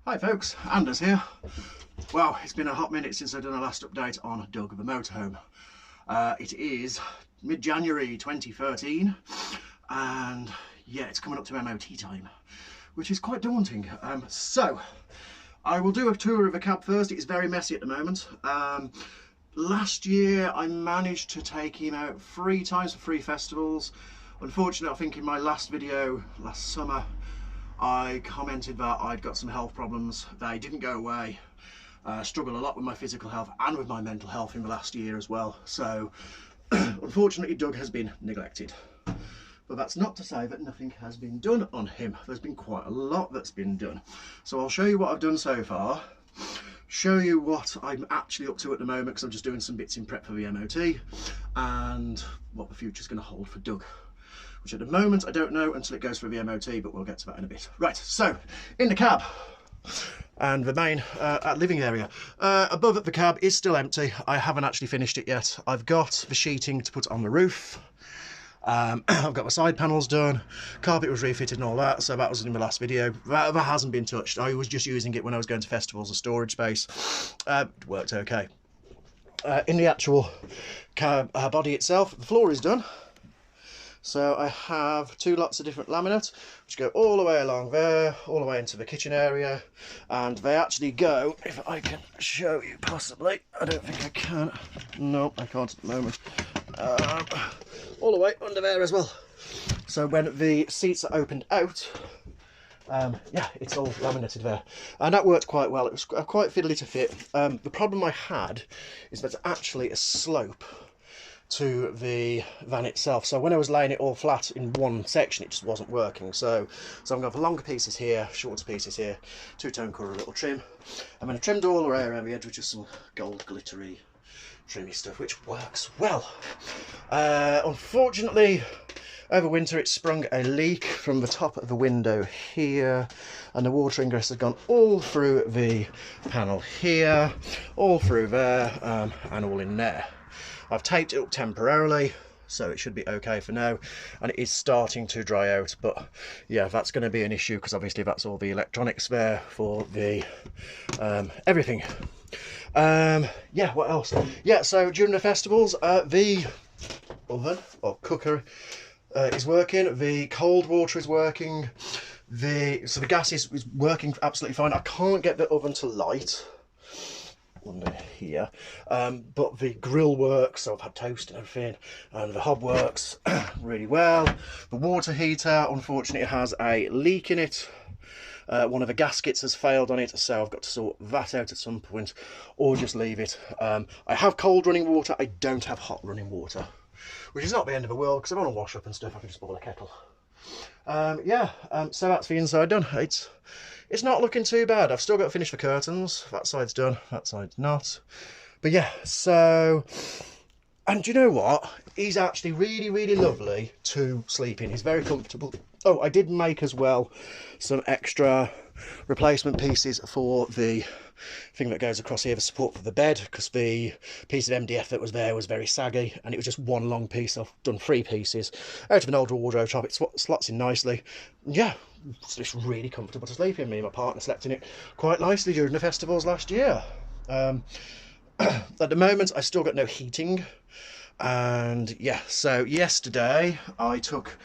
Hi folks, Anders here. Well, it's been a hot minute since I've done a last update on Doug the motorhome. It is mid-January 2013 and yeah, it's coming up to MOT time, which is quite daunting. So I will do a tour of the cab first. It's very messy at the moment. Last year I managed to take him out 3 times for 3 festivals. Unfortunately, I think in my last video last summer I commented that I'd got some health problems. They didn't go away. Struggle a lot with my physical health and with my mental health in the last year as well. So unfortunately Doug has been neglected. But that's not to say that nothing has been done on him. There's been quite a lot that's been done. So I'll show you what I've done so far. Show you what I'm actually up to at the moment, because I'm just doing some bits in prep for the MOT, and what the future's going to hold for Doug, which at the moment I don't know until it goes through the MOT, but we'll get to that in a bit. Right, so in the cab and the main living area. Above the cab is still empty. I haven't actually finished it yet. I've got the sheeting to put on the roof. I've got my side panels done, carpet was refitted and all that, so that was in the last video. That hasn't been touched. I was just using it when I was going to festivals as storage space. It worked okay. In the actual car body itself, the floor is done. So I have 2 lots of different laminate which go all the way along there, all the way into the kitchen area, and they actually go, if I can show you possibly, I don't think I can, no I can't at the moment, all the way under there as well. So when the seats are opened out, yeah, it's all laminated there, and that worked quite well. It was quite fiddly to fit. The problem I had is there's actually a slope to the van itself, so when I was laying it all flat in one section it just wasn't working. So I'm going for longer pieces here, shorter pieces here, 2-tone colour, a little trim, and then I trimmed all the way around the edge with just some gold glittery trimmy stuff, which works well. Unfortunately over winter it sprung a leak from the top of the window here, and the water ingress has gone all through the panel here, all through there, and all in there. I've taped it up temporarily, so it should be okay for now, and it is starting to dry out, but yeah, that's going to be an issue because obviously that's all the electronics there for the everything. Yeah, what else? Yeah, so during the festivals the oven or cooker is working, the cold water is working, so the gas is working absolutely fine. I can't get the oven to light under here, but the grill works, so I've had toast and everything, and the hob works really well. The water heater, unfortunately, has a leak in it. One of the gaskets has failed on it, so I've got to sort that out at some point, or just leave it. I have cold running water, I don't have hot running water, which is not the end of the world, because if I want to wash up and stuff I can just boil a kettle. Yeah, so that's the inside done. It's not looking too bad. I've still got to finish the curtains. That side's done, that side's not. But yeah, so, and you know what? He's actually really, really lovely to sleep in. He's very comfortable. Oh, I did make as well some extra replacement pieces for the thing that goes across here, the support for the bed, because the piece of MDF that was there was very saggy, and it was just one long piece. I've done 3 pieces out of an old wardrobe top. It slots in nicely. Yeah, it's really comfortable to sleep in. Me and my partner slept in it quite nicely during the festivals last year. At the moment I've still got no heating, and yeah, so yesterday I took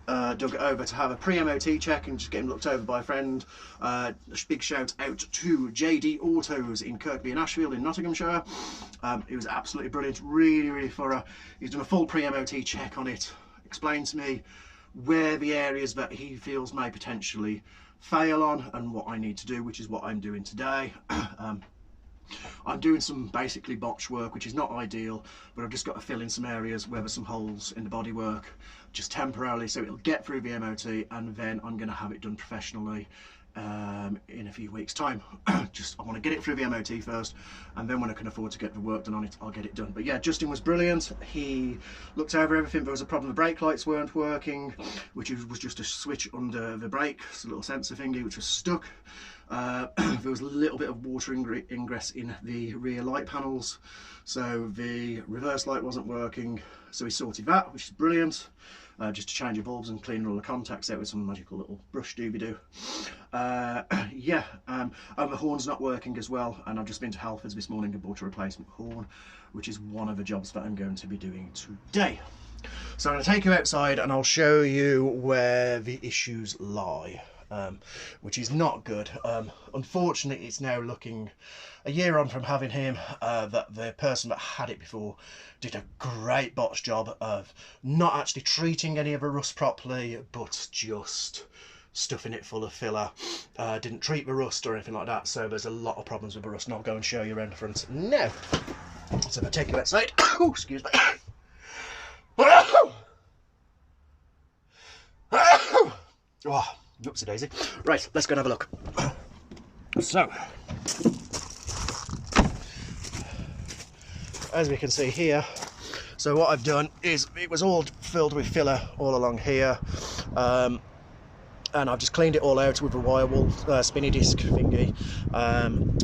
Doug over to have a pre-MOT check and just get him looked over by a friend. Big shout out to JD Autos in Kirkby and Ashfield in Nottinghamshire. It was absolutely brilliant, really, really thorough. He's done a full pre-MOT check on it, explained to me where the areas that he feels may potentially fail on and what I need to do, which is what I'm doing today. I'm doing some basically botch work, which is not ideal, but I've just got to fill in some areas where there's some holes in the bodywork, just temporarily, so it'll get through the MOT, and then I'm going to have it done professionally in a few weeks' time. I want to get it through the MOT first, and then when I can afford to get the work done on it, I'll get it done. But yeah, Justin was brilliant. He looked over everything. There was a problem, the brake lights weren't working, which was just a switch under the brake, it's a little sensor thingy which was stuck. There was a little bit of water ingress in the rear light panels, so the reverse light wasn't working, so we sorted that, which is brilliant. just to change the bulbs and clean all the contacts out with some magical little brush doobie-doo. Yeah, the horn's not working as well, and I've just been to Halfords this morning and bought a replacement horn, which is one of the jobs that I'm going to be doing today. So I'm going to take you outside and I'll show you where the issues lie, which is not good. Unfortunately, it's now looking, a year on from having him, that the person that had it before did a great botch job of not actually treating any of the rust properly, but just stuffing it full of filler. Didn't treat the rust or anything like that, so there's a lot of problems with the rust, and I'll go and show you around the front now. So if I take you outside, oh, excuse me. Oh, oopsie daisy. Right, let's go and have a look. So, as we can see here, so what I've done is it was all filled with filler all along here, and I've just cleaned it all out with a wire wool spinny disc thingy,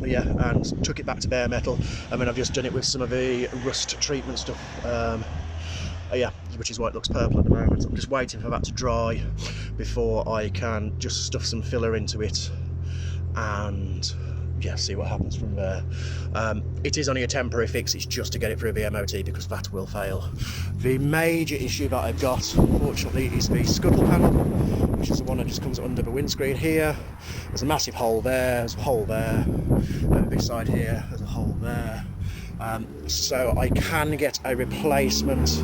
yeah, and took it back to bare metal, and then I've just done it with some of the rust treatment stuff, yeah, which is why it looks purple at the moment. I'm just waiting for that to dry before I can just stuff some filler into it and yeah, see what happens from there. It is only a temporary fix, it's just to get it through the MOT because that will fail. The major issue that I've got, unfortunately, is the scuttle panel, which is the one that just comes under the windscreen here. There's a massive hole there, there's a hole there, over this side here, there's a hole there. So I can get a replacement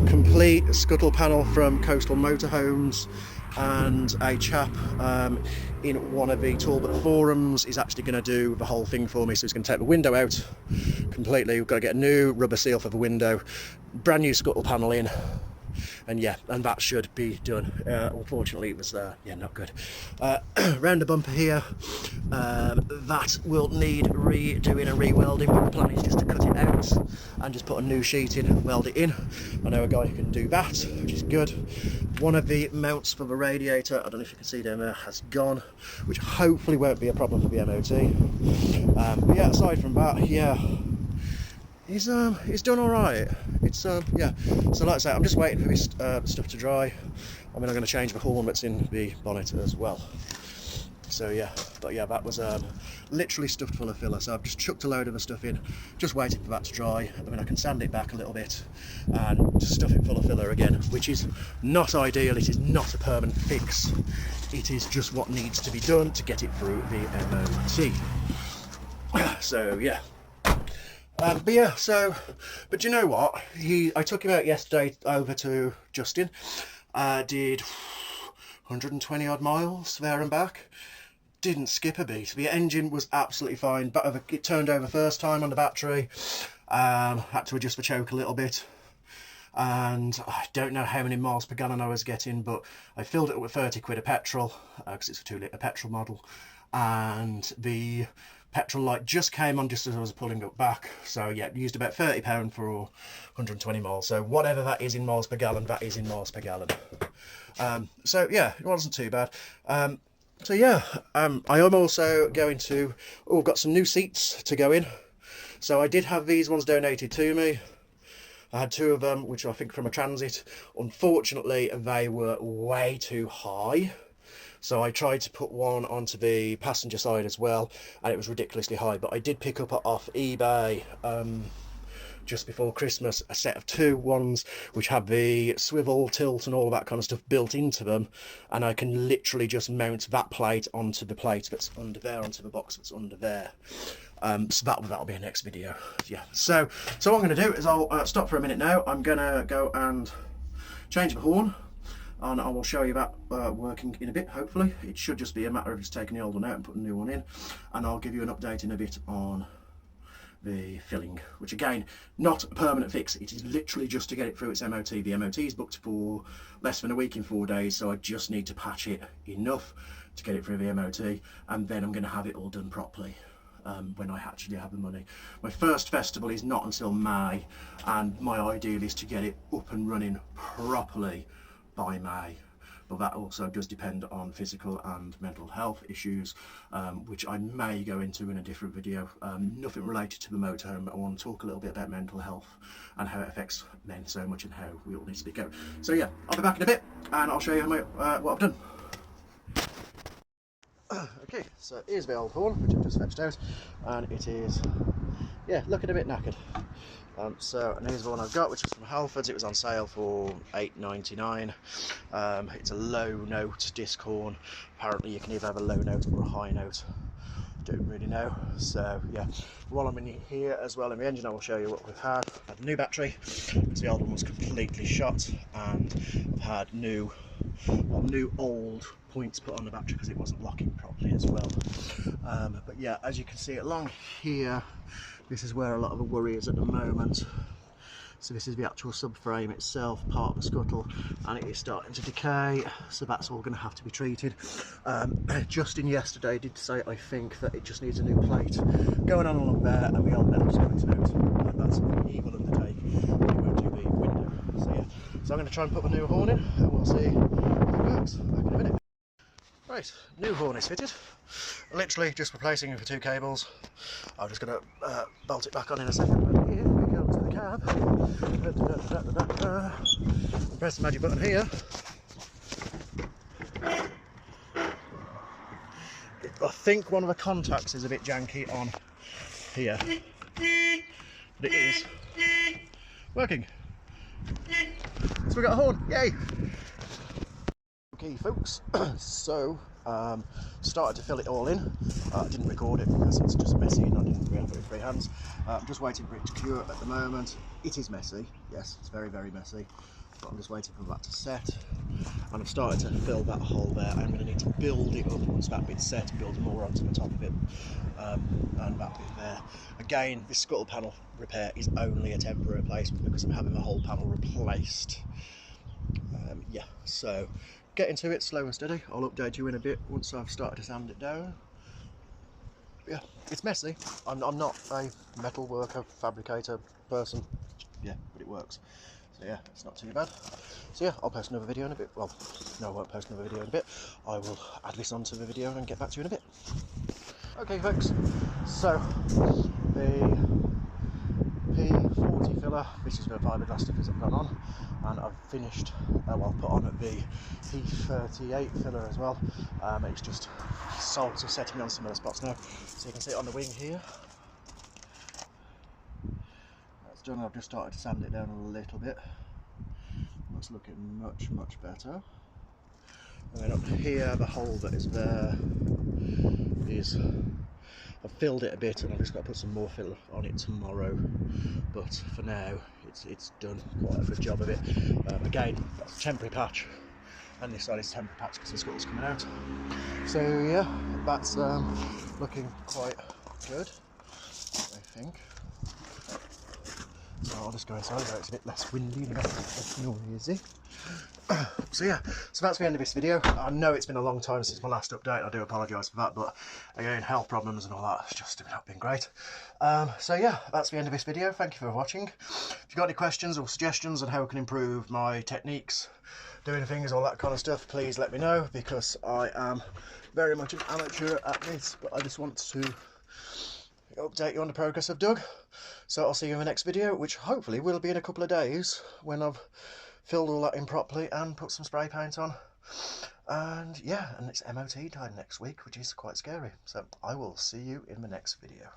complete scuttle panel from Coastal Motorhomes, and a chap in one of the Talbot forums is actually going to do the whole thing for me. So he's going to take the window out completely. We've got to get a new rubber seal for the window, brand new scuttle panel in, and yeah, and that should be done. Unfortunately, it was yeah, not good. Round the bumper here, that will need redoing and re-welding, but the plan is just to cut it out and just put a new sheet in, weld it in. I know a guy who can do that, which is good. One of the mounts for the radiator, I don't know if you can see down there, has gone, which hopefully won't be a problem for the MOT. But yeah, aside from that, yeah, he's done all right. It's yeah. So like I say, I'm just waiting for this stuff to dry. I mean, I'm going to change the horn that's in the bonnet as well. So yeah, but yeah, that was literally stuffed full of filler. So I've just chucked a load of the stuff in, just waiting for that to dry. I mean, I can sand it back a little bit and stuff it full of filler again, which is not ideal. It is not a permanent fix. It is just what needs to be done to get it through the MOT. So yeah. But yeah, so, but you know what? I took him out yesterday over to Justin. Did 120 odd miles there and back. Didn't skip a beat. The engine was absolutely fine. But it turned over first time on the battery. Had to adjust the choke a little bit. And I don't know how many miles per gallon I was getting, but I filled it up with 30 quid of petrol, because it's a 2 litre petrol model. And the petrol light just came on just as I was pulling it back, so yeah, used about £30 for 120 miles. So whatever that is in miles per gallon, that is in miles per gallon. So yeah, it wasn't too bad. So yeah, I am also going to, got some new seats to go in. So I did have these ones donated to me. I had 2 of them, which I think from a Transit. Unfortunately, they were way too high. So I tried to put one onto the passenger side as well, and it was ridiculously high. But I did pick up off eBay just before Christmas a set of 2 ones which have the swivel, tilt and all of that kind of stuff built into them, and I can literally just mount that plate onto the plate that's under there, onto the box that's under there. So that'll be a next video. Yeah. So what I'm going to do is I'll stop for a minute now. I'm going to go and change the horn, and I will show you that working in a bit. Hopefully it should just be a matter of just taking the old one out and putting a new one in, and I'll give you an update in a bit on the filling, which again, not a permanent fix. It is literally just to get it through its MOT. The MOT is booked for less than a week in 4 days, so I just need to patch it enough to get it through the MOT, and then I'm going to have it all done properly when I actually have the money. My first festival is not until May, and my ideal is to get it up and running properly by May. but that also does depend on physical and mental health issues, which I may go into in a different video. Nothing related to the motorhome, but I want to talk a little bit about mental health and how it affects men so much and how we all need to be going. So yeah, I'll be back in a bit and I'll show you what I've done. Okay, so here's the old horn which I've just fetched out, and it is, yeah, looking a bit knackered. So here's the one I've got, which is from Halfords. It was on sale for £8.99. It's a low note disc horn. Apparently you can either have a low note or a high note. Don't really know. So yeah, while I'm in here as well in the engine, I will show you what we've had. I've had a new battery because the old one was completely shot, and I've had new old points put on the battery because it wasn't locking properly as well. But yeah, as you can see along here, this is where a lot of the worry is at the moment. So this is the actual subframe itself, part of the scuttle, and it is starting to decay, so that's all going to have to be treated. Justin yesterday did say, I think, that it just needs a new plate going on along there, and the old metal's coming out, and that's something he will undertake. He won't do the window. So yeah, so I'm going to try and put the new horn in, and we'll see how it works. Back in a minute. Right, new horn is fitted. Literally just replacing it for 2 cables. I'm just going to bolt it back on in a second. But here we go to the cab. Press the magic button here. I think one of the contacts is a bit janky on here, but it is working. So we got a horn, yay! Okay folks, so started to fill it all in. I didn't record it because it's just messy and I didn't really have it in free hands. I'm just waiting for it to cure at the moment. It is messy, yes, it's very, very messy, but I'm just waiting for that to set. And I've started to fill that hole there. I'm going to need to build it up once that bit's set, build more onto the top of it, and that bit there. Again, this scuttle panel repair is only a temporary replacement because I'm having the whole panel replaced. Yeah, so get into it slow and steady. I'll update you in a bit once I've started to sand it down. Yeah, it's messy. I'm not a metal worker, fabricator person. Yeah, but it works. So yeah, it's not too bad. So yeah, I'll post another video in a bit. Well, no, I won't post another video in a bit. I will add this onto the video and get back to you in a bit. Okay folks, so the P40 filler, this is the fiberglass stickers I've got on, and I've finished, well, put on the P38 filler as well. It's just sort of setting on some of the spots now, so you can see it on the wing here. That's done. I've just started to sand it down a little bit. That's looking much, much better. And then up here, the hole that is there is, I've filled it a bit and I've just got to put some more filler on it tomorrow, but for now it's done quite a good job of it. Again, that's a temporary patch, and this side is a temporary patch because the scuttle's coming out. So yeah, that's looking quite good, I think. So I'll just go inside where it's a bit less windy and less noisy. So yeah, so that's the end of this video. I know it's been a long time since my last update, I do apologise for that, but again, health problems and all that has just not been great. So yeah, that's the end of this video. Thank you for watching. If you've got any questions or suggestions on how I can improve my techniques, doing things, all that kind of stuff, please let me know, because I am very much an amateur at this, but I just want to update you on the progress I've done. So I'll see you in the next video, which hopefully will be in a couple of days when I've filled all that in properly and put some spray paint on. And yeah, and it's MOT time next week, which is quite scary. So I will see you in the next video.